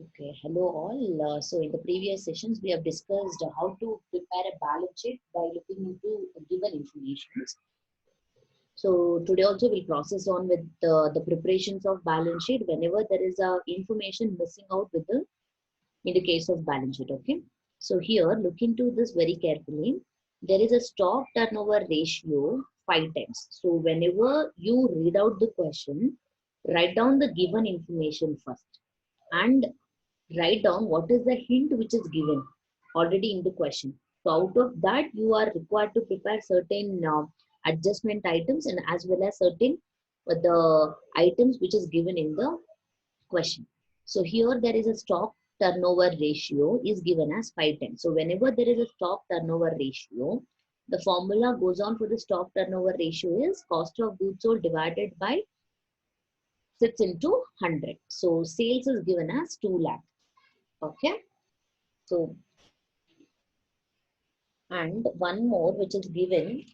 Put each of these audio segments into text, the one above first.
Okay, hello all. So in the previous sessions, we have discussed how to prepare a balance sheet by looking into given information. So today also we'll process on with the preparations of balance sheet whenever there is a information missing out with the in the case of balance sheet. Okay. So here look into this very carefully. There is a stock turnover ratio 5 times. So whenever you read out the question, write down the given information first and write down what is the hint which is given already in the question. So out of that, you are required to prepare certain adjustment items and as well as certain the items which is given in the question. So here there is a stock turnover ratio is given as 5 times. So whenever there is a stock turnover ratio, the formula goes on for the stock turnover ratio is cost of goods sold divided by 6 into 100. So sales is given as 2 lakh. Okay. So and one more which is given,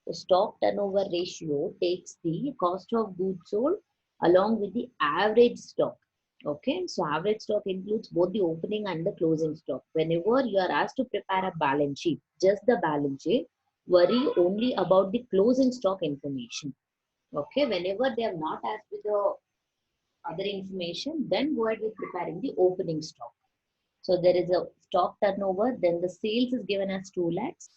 the stock turnover ratio takes the cost of goods sold along with the average stock. Okay, so average stock includes both the opening and the closing stock. Whenever you are asked to prepare a balance sheet, just the balance sheet, worry only about the closing stock information. Okay, whenever they are not asked with the other information, then go ahead with preparing the opening stock. So there is a stock turnover, then the sales is given as 2 lakhs.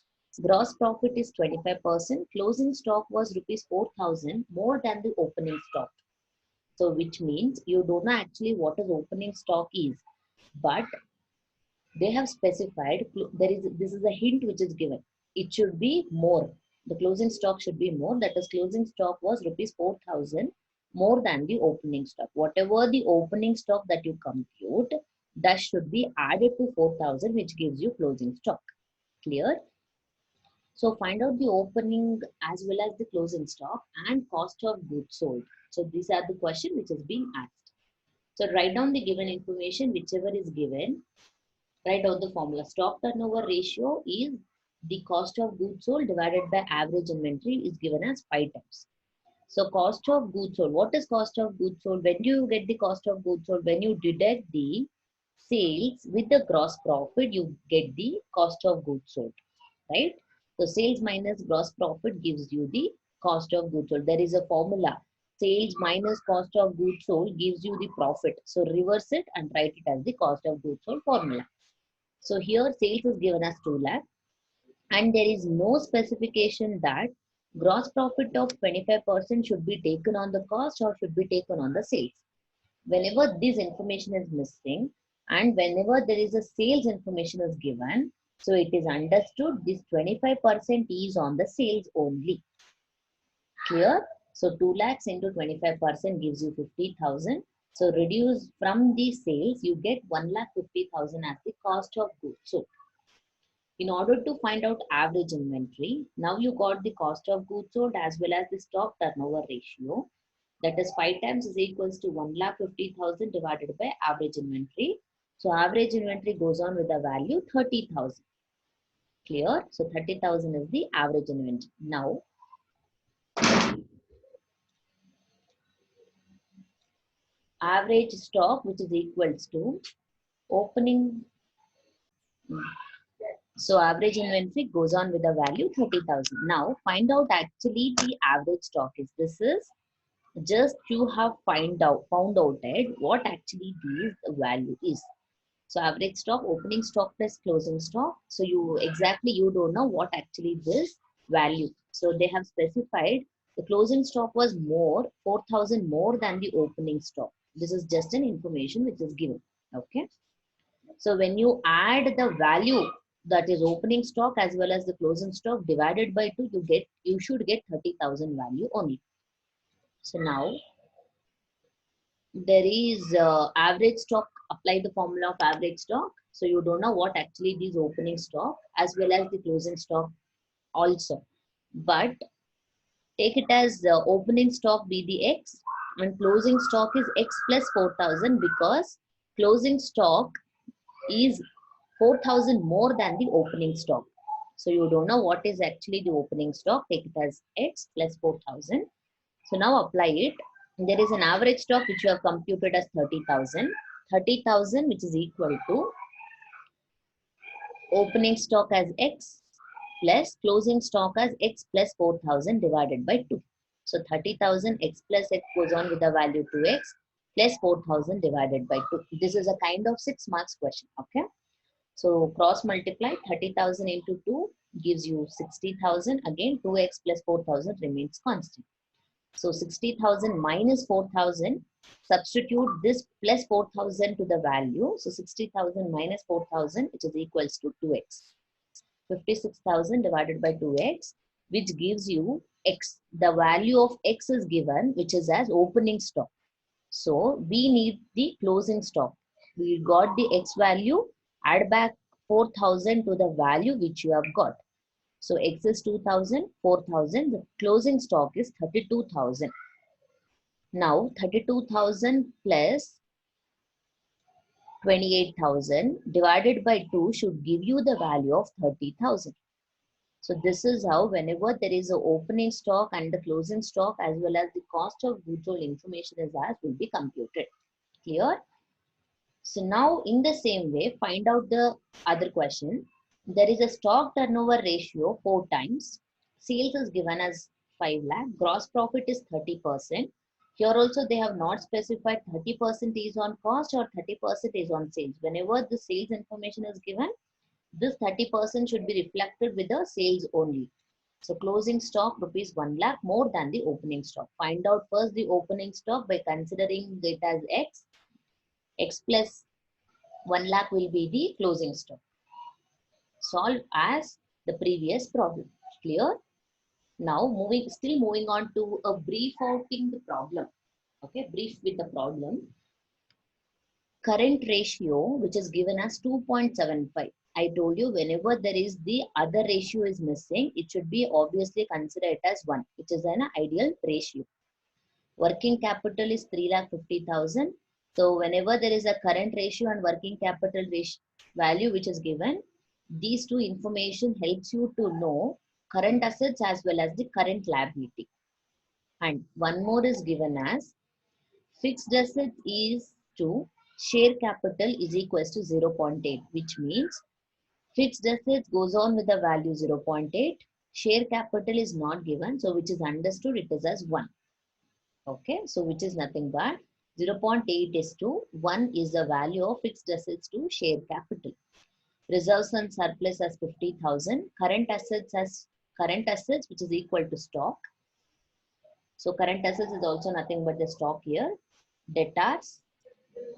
Gross profit is 25%. Closing stock was rupees 4,000 more than the opening stock. So which means you don't know actually what is opening stock is, but they have specified there is this is a hint which is given. It should be more. The closing stock should be more. That is closing stock was rupees 4,000 more than the opening stock. Whatever the opening stock that you compute, that should be added to 4,000, which gives you closing stock. Clear? So find out the opening as well as the closing stock and cost of goods sold. So these are the question which is being asked. So write down the given information, whichever is given. Write down the formula. Stock turnover ratio is the cost of goods sold divided by average inventory is given as 5 times. So cost of goods sold. What is cost of goods sold? When do you get the cost of goods sold? When you deduct the sales with the gross profit, you get the cost of goods sold, right? So sales minus gross profit gives you the cost of goods sold. There is a formula. Sales minus cost of goods sold gives you the profit. So reverse it and write it as the cost of goods sold formula. So here sales is given as 2 lakh and there is no specification that gross profit of 25% should be taken on the cost or should be taken on the sales. Whenever this information is missing and whenever there is a sales information is given, so it is understood this 25% is on the sales only. Clear? So 2 lakhs into 25% gives you 50,000. So reduce from the sales, you get 1,50,000 as the cost of goods. So in order to find out average inventory, now you got the cost of goods sold as well as the stock turnover ratio. That is 5 times is equals to 1,50,000 divided by average inventory. So average inventory goes on with the value 30,000. Clear? So 30,000 is the average inventory. Now, average stock which is equals to opening. So average inventory goes on with the value 30,000. Now find out actually the average stock is. This is just you have found out what actually this value is. So average stock, opening stock plus closing stock. So you don't know what actually this value. So they have specified the closing stock was more 4,000 more than the opening stock. This is just an information which is given. Okay. So when you add the value that is opening stock as well as the closing stock divided by 2, you should get 30,000 value only. So now there is average stock, apply the formula of average stock. So you don't know what actually this opening stock as well as the closing stock also. But take it as opening stock be the X and closing stock is X plus 4,000 because closing stock is 4,000 more than the opening stock. So you don't know what is actually the opening stock. Take it as X plus 4,000. So now apply it. There is an average stock which you have computed as 30,000. 30,000 which is equal to opening stock as X plus closing stock as X plus 4,000 divided by 2. So 30,000 X plus X goes on with the value 2X plus 4,000 divided by 2. This is a kind of 6 marks question. Okay. So cross multiply 30,000 into 2 gives you 60,000. Again 2X plus 4,000 remains constant. So 60,000 minus 4,000, substitute this plus 4,000 to the value. So 60,000 minus 4,000, which is equals to 2x. 56,000 divided by 2x, which gives you x. The value of x is given, which is as opening stock. So we need the closing stock. We got the x value, add back 4,000 to the value which you have got. So X is 2,000, 4,000. The closing stock is 32,000. Now 32,000 plus 28,000 divided by 2 should give you the value of 30,000. So this is how whenever there is an opening stock and the closing stock as well as the cost of goods sold information is asked will be computed. Clear? So now in the same way, find out the other question. There is a stock turnover ratio 4 times. Sales is given as 5 lakh. Gross profit is 30%. Here also they have not specified 30% is on cost or 30% is on sales. Whenever the sales information is given, this 30% should be reflected with the sales only. So closing stock rupees 1 lakh more than the opening stock. Find out first the opening stock by considering it as X. X plus 1 lakh will be the closing stock. Solve as the previous problem. Clear? Now still moving on to a brief outing the problem. Okay, brief with the problem. Current ratio, which is given as 2.75. I told you whenever there is the other ratio is missing, it should be obviously considered as 1, which is an ideal ratio. Working capital is 3,50,000. So whenever there is a current ratio and working capital ratio value which is given, these two information helps you to know current assets as well as the current liability. And one more is given as fixed asset is to share capital is equals to 0.8, which means fixed assets goes on with the value 0.8. Share capital is not given, so which is understood it is as 1. Okay, so which is nothing but 0.8 is to 1 is the value of fixed assets to share capital. Reserves and surplus as 50,000. Current assets which is equal to stock. So current assets is also nothing but the stock here. Debtors,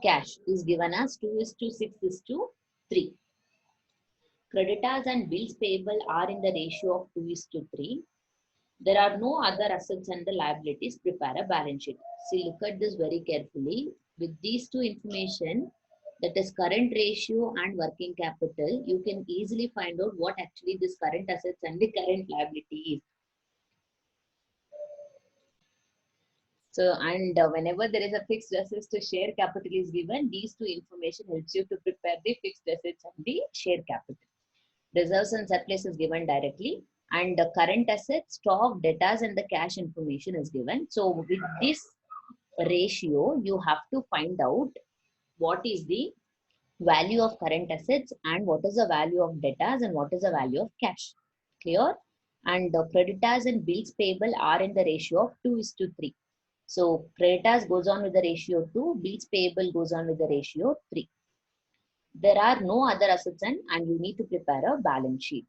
cash is given as 2:6:3. Creditors and bills payable are in the ratio of 2:3. There are no other assets and the liabilities. Prepare a balance sheet. See, look at this very carefully. With these two information, that is current ratio and working capital, you can easily find out what actually this current assets and the current liability is. So, and whenever there is a fixed assets to share capital is given, these two information helps you to prepare the fixed assets and the share capital. Reserves and surplus is given directly, and the current assets, stock, debtors, and the cash information is given. So with this ratio, you have to find out what is the value of current assets and what is the value of debtors and what is the value of cash. Clear? And the creditors and bills payable are in the ratio of 2:3. So creditors goes on with the ratio 2, bills payable goes on with the ratio 3. There are no other assets and you need to prepare a balance sheet.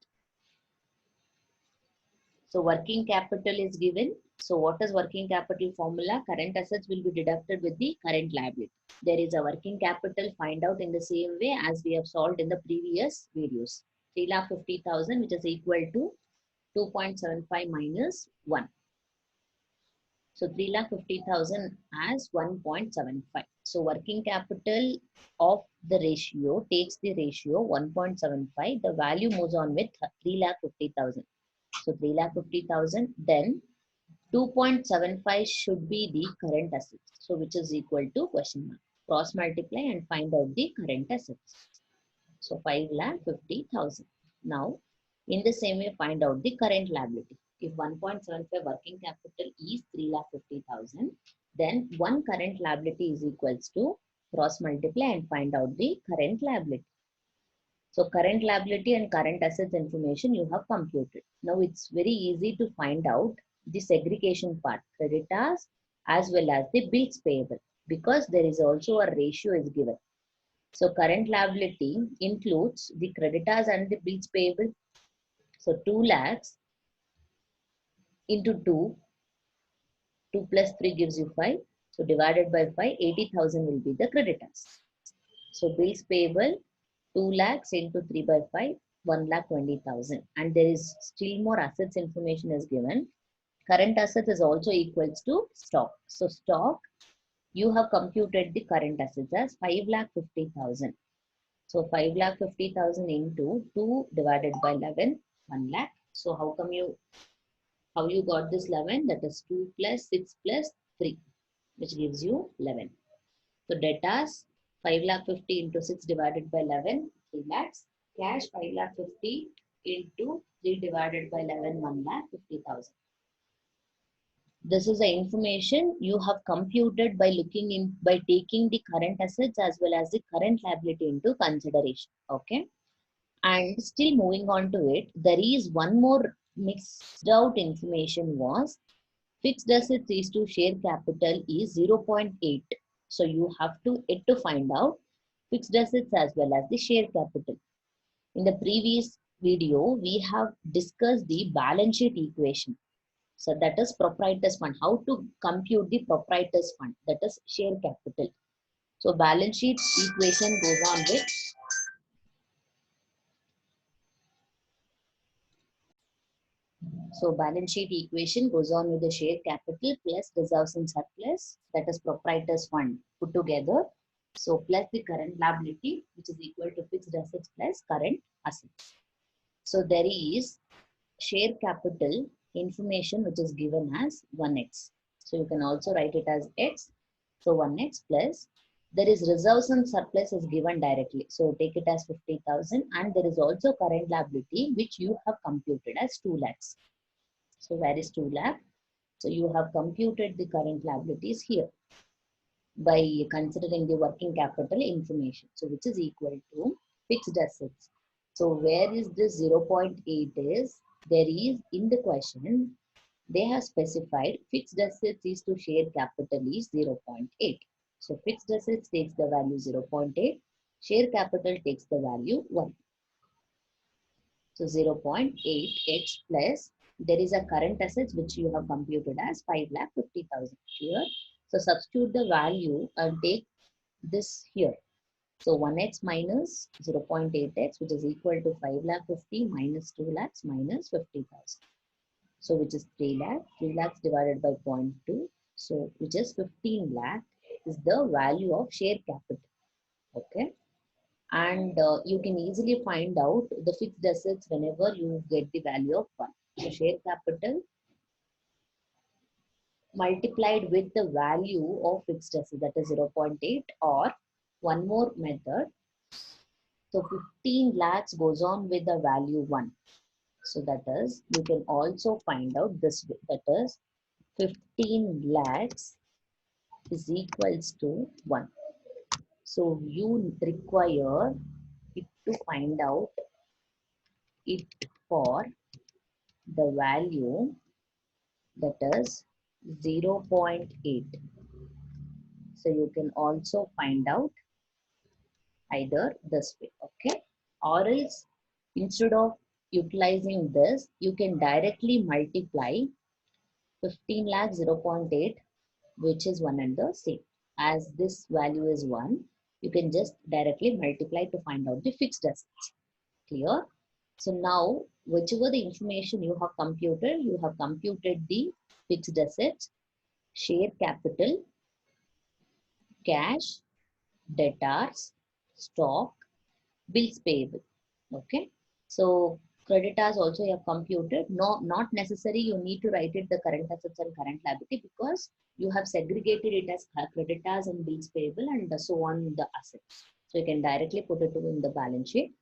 So working capital is given. So what is working capital formula? Current assets will be deducted with the current liability. There is a working capital, find out in the same way as we have solved in the previous videos. 3,50,000 which is equal to 2.75 minus 1. So 3,50,000 as 1.75. So working capital of the ratio takes the ratio 1.75. The value moves on with 3,50,000. So 3,50,000, then 2.75 should be the current assets. So which is equal to question mark. Cross multiply and find out the current assets. So 5,50,000. Now in the same way find out the current liability. if 1.75 working capital is 3,50,000, then one current liability is equals to cross multiply and find out the current liability. So current liability and current assets information you have computed. Now it's very easy to find out the segregation part, creditors as well as the bills payable, because there is also a ratio is given. So current liability includes the creditors and the bills payable. So 2 lakhs into 2, 2 plus 3 gives you 5. So divided by 5, 80,000 will be the creditors. So bills payable 2 lakhs into 3 by 5, 1,20,000. And there is still more assets information is given. Current assets is also equals to stock. So stock, you have computed the current assets as 5,50,000. So 5,50,000 into 2 divided by 11, 1 lakh. So how you got this 11? That is 2 plus 6 plus 3, which gives you 11. So debtors 5,50,000 into 6 divided by 11, 3 lakhs. Cash 5,50,000 into 3 divided by 11, 1,50,000. This is the information you have computed by looking in, by taking the current assets as well as the current liability into consideration. Okay. And still moving on to it, there is one more mixed out information was fixed assets is to share capital is 0.8. So you have to yet to find out fixed assets as well as the share capital. In the previous video, we have discussed the balance sheet equation. So that is proprietors fund. How to compute the proprietors fund, that is share capital. So balance sheet equation goes on with balance sheet equation goes on with the share capital plus reserves and surplus, that is proprietors fund put together. So plus the current liability, which is equal to fixed assets plus current assets. So there is share capital information which is given as 1x. So you can also write it as x. So 1x plus there is reserves and surplus is given directly. So take it as 50,000, and there is also current liability which you have computed as 2 lakhs. So where is 2 lakh? So you have computed the current liabilities here by considering the working capital information. So which is equal to fixed assets. So where is this 0.8 is? There is in the question, they have specified fixed assets is to share capital is 0.8. So fixed assets takes the value 0.8. Share capital takes the value 1. So 0.8x plus there is a current assets which you have computed as 5,50,000 here. So substitute the value and take this here. So 1x minus 0.8x, which is equal to 5,50,000 minus 2 lakhs minus 50,000. So which is 3 lakh. 3 lakhs divided by 0.2. So which is 15 lakh is the value of share capital. Okay. And you can easily find out the fixed assets whenever you get the value of 1. So share capital multiplied with the value of fixed asset, that is 0.8, or one more method. So 15 lakhs goes on with the value 1. So that is, you can also find out this way, that is 15 lakhs is equals to 1. So you require it to find out it for the value that is 0.8. So you can also find out either this way, okay? Or else instead of utilizing this, you can directly multiply 15 lakh 0.8, which is one and the same. As this value is 1, you can just directly multiply to find out the fixed assets. Clear? So now, whichever the information you have computed the fixed assets, share capital, cash, debtors, stock, bills payable. Okay. So creditors also you have computed. No, not necessary. You need to write it the current assets and current liability, because you have segregated it as creditors and bills payable and so on the assets. So you can directly put it in the balance sheet.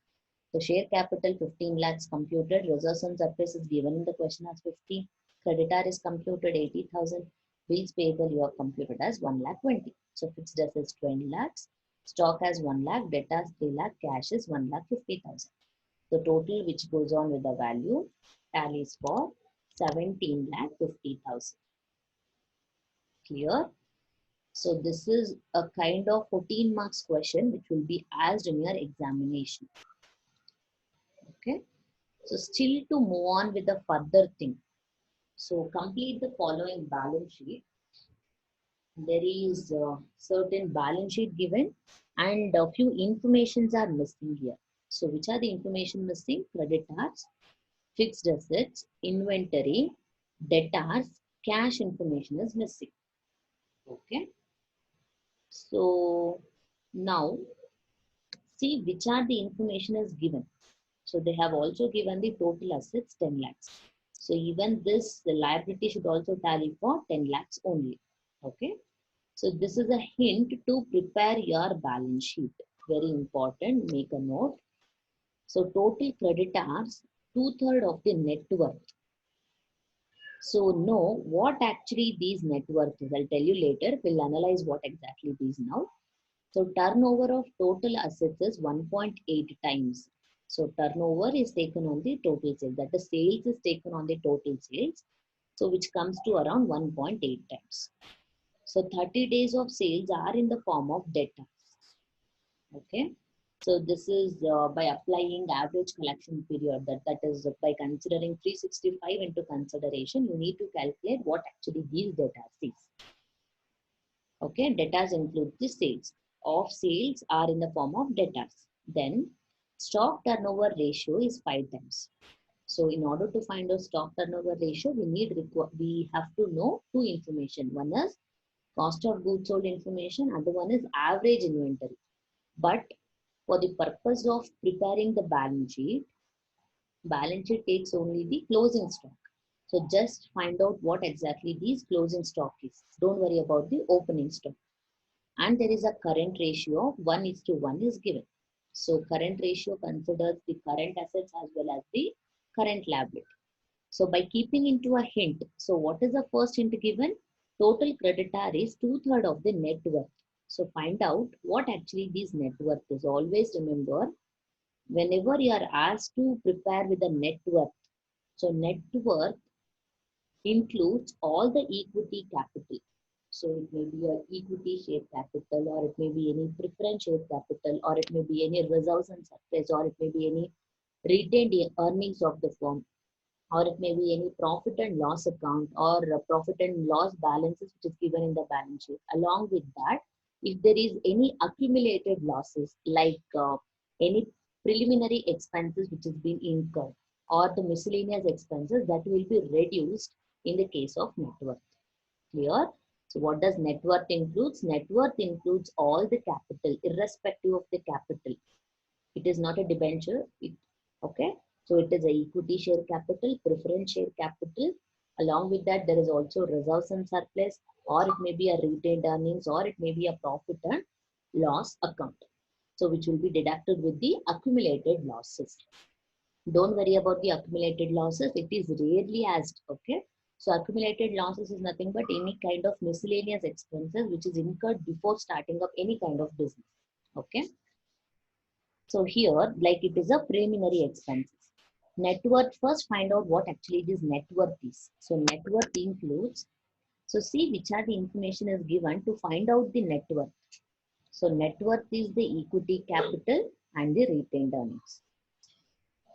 So share capital 15 lakhs computed. Reserves and surplus is given in the question as 50. Creditor is computed 80,000. Bills payable you have computed as 1 lakh 20. So fixed assets 20 lakhs. Stock as 1 lakh. Debtors 3 lakh. Cash is 1 lakh 50,000. The total which goes on with the value tallies for 17 lakh 50,000. Clear? So this is a kind of 14 marks question which will be asked in your examination. Okay. So still to move on with the further thing. So complete the following balance sheet. There is a certain balance sheet given and a few informations are missing here. So which are the information missing? Creditors, fixed assets, inventory, debtors, cash information is missing. Okay. So now see which are the information is given. So they have also given the total assets 10 lakhs. So even this, the liability should also tally for 10 lakhs only. Okay. So this is a hint to prepare your balance sheet. Very important, make a note. So total creditors, 2/3 of the net worth. So know what actually these net worth is. I'll tell you later. We'll analyze what exactly these now. So turnover of total assets is 1.8 times. So turnover is taken on the total sales. That the sales is taken on the total sales. So which comes to around 1.8 times. So 30 days of sales are in the form of debtors. Okay. So this is by applying average collection period. That is by considering 365 into consideration. You need to calculate what actually these debtors is. Okay. Debtors include the sales. Of sales are in the form of debtors. Then stock turnover ratio is 5 times. So in order to find out stock turnover ratio, we have to know two information. One is cost of goods sold information, other one is average inventory. But for the purpose of preparing the balance sheet takes only the closing stock. So just find out what exactly these closing stock is. Don't worry about the opening stock. And there is a current ratio of 1:1 is given. So current ratio considers the current assets as well as the current liability. So by keeping into a hint, so what is the first hint given? Total creditor is 2/3 of the net worth. So find out what actually this net worth is. Always remember, whenever you are asked to prepare with a net worth, so net worth includes all the equity capital. So it may be an equity share capital, or it may be any preference share capital, or it may be any reserves and surplus, or it may be any retained earnings of the firm, or it may be any profit and loss account, or profit and loss balances which is given in the balance sheet. Along with that, if there is any accumulated losses like any preliminary expenses which has been incurred, or the miscellaneous expenses, that will be reduced in the case of net worth. Clear? So what does net worth includes? Net worth includes all the capital irrespective of the capital. It is not a debenture. Okay. So it is a equity share capital, preference share capital. Along with that, there is also reserves and surplus, or it may be a retained earnings, or it may be a profit and loss account. So which will be deducted with the accumulated losses. Don't worry about the accumulated losses. It is rarely asked. Okay. So accumulated losses is nothing but any kind of miscellaneous expenses which is incurred before starting up any kind of business. Okay. So here, like it is a preliminary expenses. Net worth, first find out what actually this net worth is. So net worth includes, so see which are the information is given to find out the net worth. So net worth is the equity capital and the retained earnings.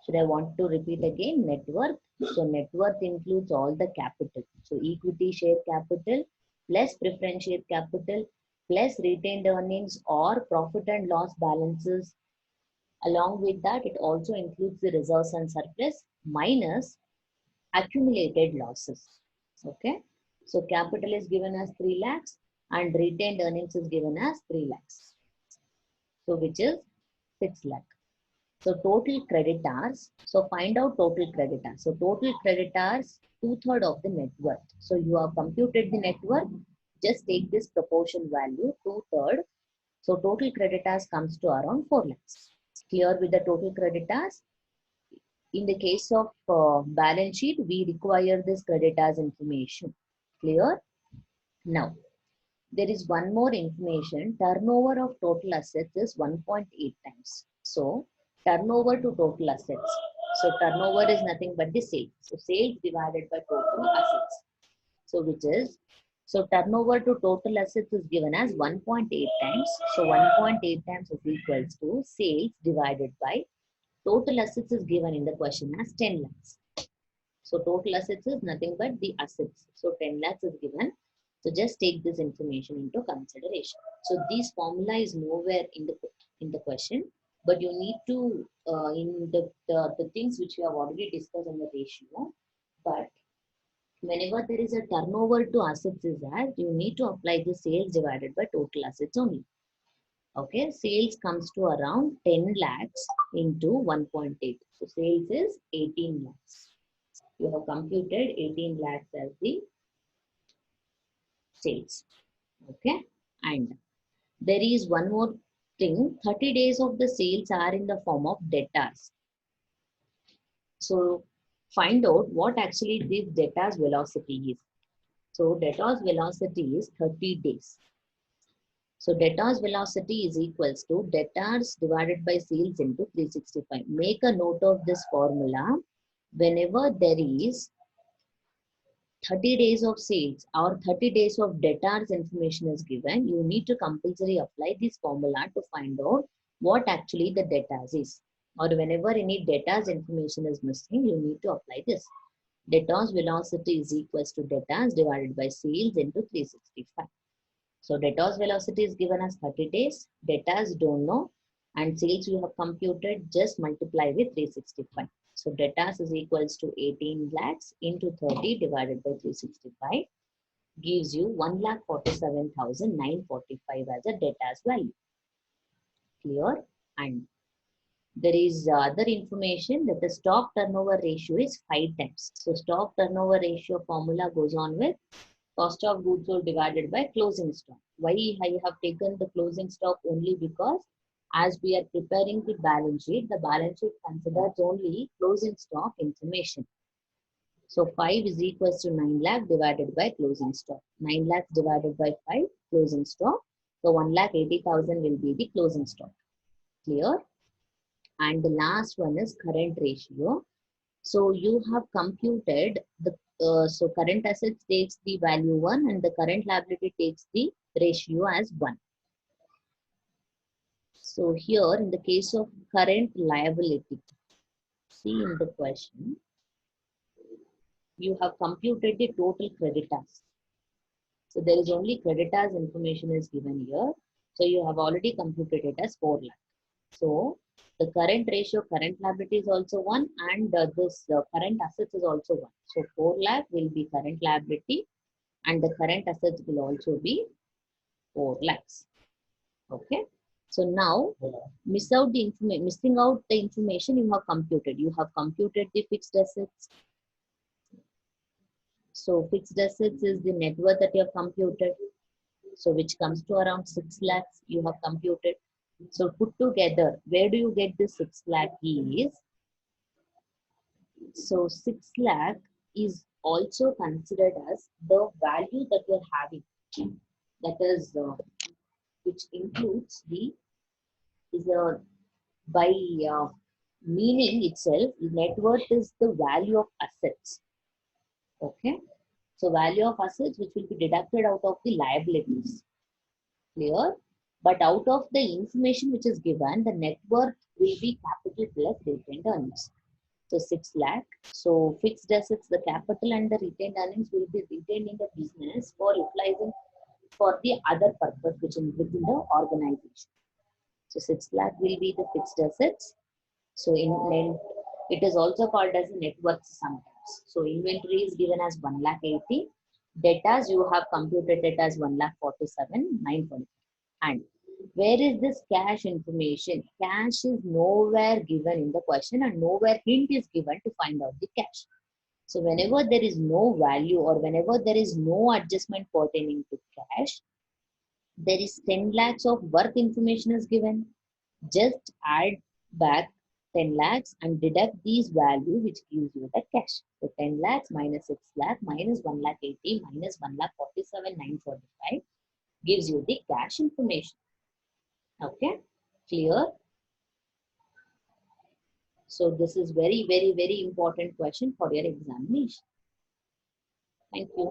Should I want to repeat again? Net worth. So net worth includes all the capital. So equity share capital plus preference share capital plus retained earnings or profit and loss balances. Along with that, it also includes the reserves and surplus minus accumulated losses. Okay. So capital is given as 3 lakhs and retained earnings is given as 3 lakhs. So which is 6 lakh. So total creditors. So find out total creditors. So total creditors, 2/3 of the net worth. So you have computed the net worth. Just take this proportion value, 2/3. So total creditors comes to around 4 lakhs. Clear with the total creditors? In the case of balance sheet, we require this creditors information. Clear? Now, there is one more information. Turnover of total assets is 1.8 times. So, turnover to total assets. So, turnover is nothing but the sales. So, sales divided by total assets. So, which is, so turnover to total assets is given as 1.8 times. So, 1.8 times is equals to sales divided by total assets is given in the question as 10 lakhs. So total assets is nothing but the assets. So 10 lakhs is given. So just take this information into consideration. So this formula is nowhere in the question, but you need to in the things which we have already discussed on the ratio. But whenever there is a turnover to assets is that you need to apply the sales divided by total assets only. Okay, sales comes to around 10 lakhs into 1.8. So sales is 18 lakhs. You have computed 18 lakhs as the sales. Okay, and there is one more thing. 30 days of the sales are in the form of debtors. So find out what actually this debtors velocity is. So debtors velocity is 30 days. So debtors velocity is equals to debtors divided by sales into 365. Make a note of this formula. Whenever there is 30 days of sales or 30 days of debtors information is given, you need to compulsory apply this formula to find out what actually the debtors is. Or whenever any debtors information is missing, you need to apply this. Debtors velocity is equals to debtors divided by sales into 365. So debtors velocity is given as 30 days, debtors don't know, and sales you have computed, just multiply with 365. So debtors is equals to 18 lakhs into 30 divided by 365 gives you 1,47,945 as a debtors value. Clear? And there is other information that the stock turnover ratio is 5 times. So stock turnover ratio formula goes on with cost of goods sold divided by closing stock. Why I have taken the closing stock only because as we are preparing the balance sheet considers only closing stock information. So 5 is equals to 9 lakh divided by closing stock. 9 lakhs divided by 5 closing stock. So 1,80,000 will be the closing stock. Clear? And the last one is current ratio. So you have computed the so current assets takes the value 1 and the current liability takes the ratio as 1. So here in the case of current liability, see in the question, you have computed the total creditors. So there is only creditors information is given here. So you have already computed it as 4 lakh. So the current ratio, current liability is also 1 and this current assets is also 1. So 4 lakh will be current liability and the current assets will also be 4 lakhs. Okay. So now missing out the information you have computed. You have computed the fixed assets. So fixed assets is the net worth that you have computed. So which comes to around 6 lakhs you have computed. So put together, where do you get this 6 lakh is? So 6 lakh is also considered as the value that you're having. That is, which includes the, is a, by meaning itself, net worth is the value of assets. Okay. So value of assets which will be deducted out of the liabilities. Clear? But out of the information which is given, the net worth will be capital plus retained earnings. So 6 lakh. So fixed assets, the capital and the retained earnings will be retained in the business for utilizing for the other purpose which is within the organization. So 6 lakh will be the fixed assets. So it is also called as a net worth sometimes. So inventory is given as 1,80,000. Debtors you have computed it as 1,47,945. And where is this cash information? Cash is nowhere given in the question and nowhere hint is given to find out the cash. So whenever there is no value or whenever there is no adjustment pertaining to cash, there is 10 lakhs of worth information is given. Just add back 10 lakhs and deduct these value which gives you the cash. So 10 lakhs minus 6 lakh minus 1 lakh 80 minus 1 lakh 47,945 gives you the cash information. Okay, clear? So this is very, very, very important question for your examination. Thank you.